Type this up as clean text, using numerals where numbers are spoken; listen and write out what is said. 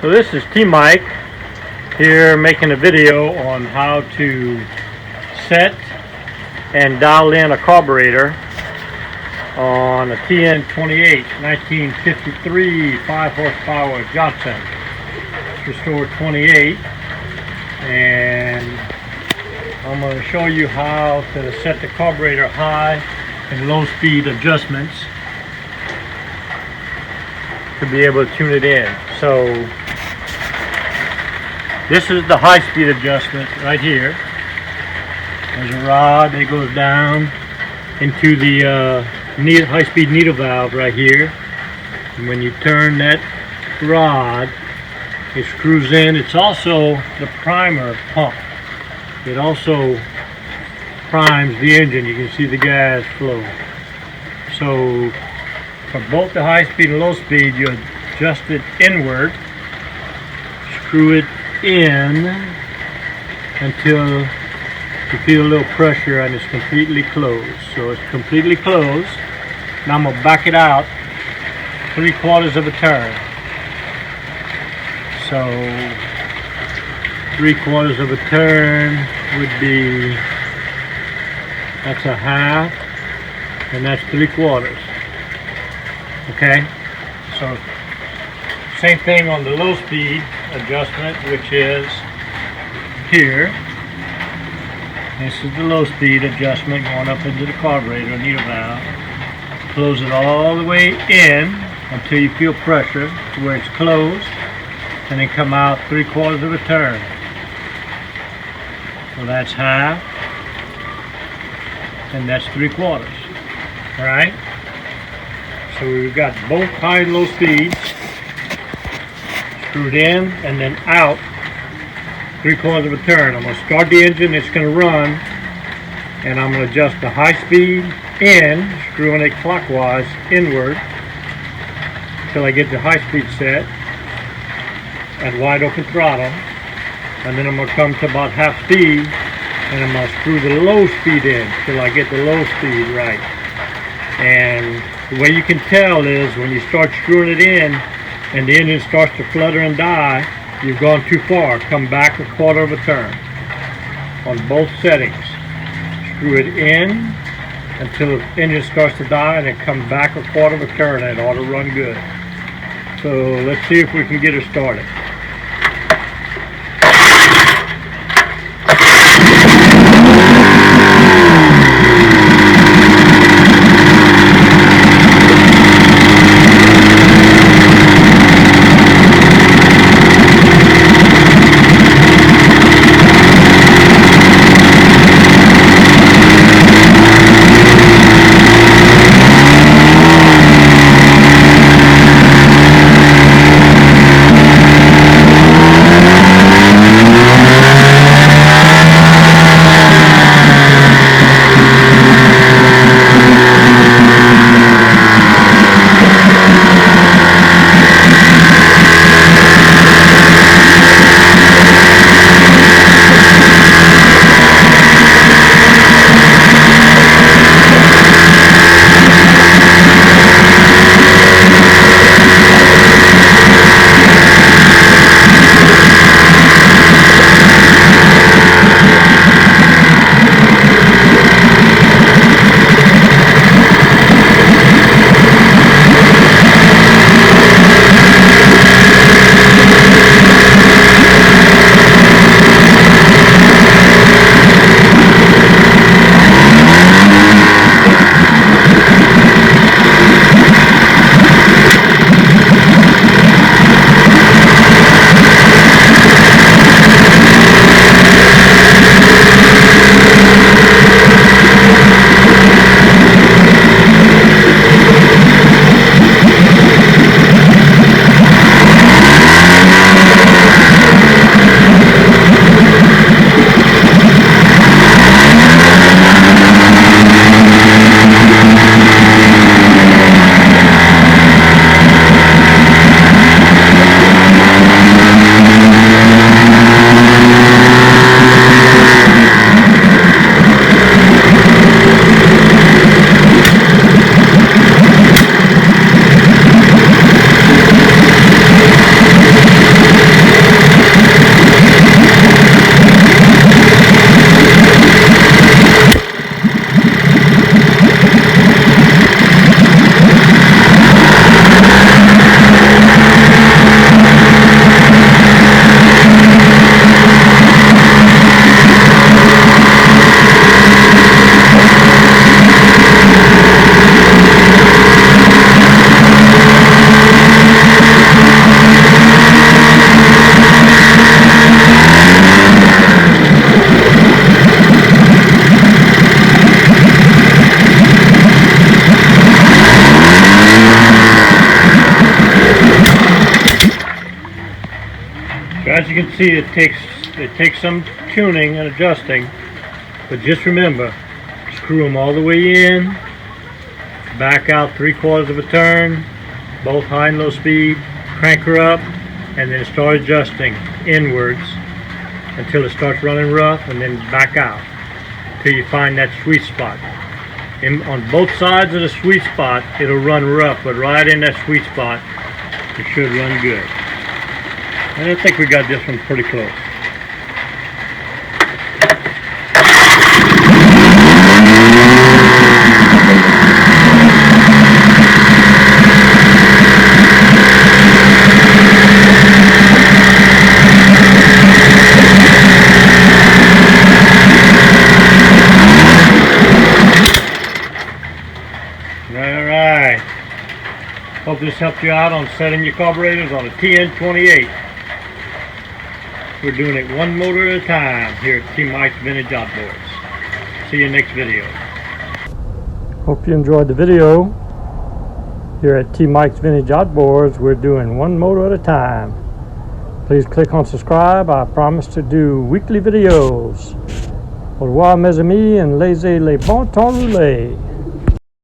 So this is T-Mike here making a video on how to set and dial in a carburetor on a TN-28 1953 5 horsepower Johnson. It's restored 28, and I'm going to show you how to set the carburetor high and low speed adjustments to be able to tune it in. So this is the high speed adjustment right here. There's a rod that goes down into the high speed needle valve right here, and when you turn that rod, it screws in. It's also the primer pump. It also primes the engine. You can see the gas flow. So for both the high speed and low speed, you adjust it inward, screw it in until you feel a little pressure and it's completely closed. So it's completely closed. Now I'm going to back it out 3/4 of a turn. So 3/4 of a turn would be, that's a half, and that's 3/4. Okay, so same thing on the low speed adjustment, which is here. This is the low speed adjustment going up into the carburetor needle valve. Close it all the way in until you feel pressure to where it's closed, and then come out 3/4 of a turn. So that's half, and that's 3/4. All right. So we've got both high and low speeds screwed in and then out 3/4 of a turn. I'm going to start the engine. It's going to run, and I'm going to adjust the high speed in, screwing it clockwise inward until I get the high speed set at wide open throttle, and then I'm going to come to about half speed, and I'm going to screw the low speed in till I get the low speed right. And the way you can tell is when you start screwing it in and the engine starts to flutter and die, you've gone too far. Come back 1/4 of a turn on both settings. Screw it in until the engine starts to die, and then come back 1/4 of a turn, and it ought to run good. So let's see if we can get her started. So as you can see, it takes some tuning and adjusting, but just remember, screw them all the way in, back out 3/4 of a turn, both high and low speed, crank her up, and then start adjusting inwards until it starts running rough, and then back out till you find that sweet spot. On both sides of the sweet spot, it'll run rough, but right in that sweet spot, it should run good. And I think we got this one pretty close. Alright, hope this helped you out on setting your carburetors on a TN-28. We're doing it one motor at a time here at T Mike's Vintage Outboards. See you next video. Hope you enjoyed the video. Here at T Mike's Vintage Outboards, we're doing one motor at a time. Please click on subscribe. I promise to do weekly videos. Au revoir mes amis, and laissez les bon temps rouler.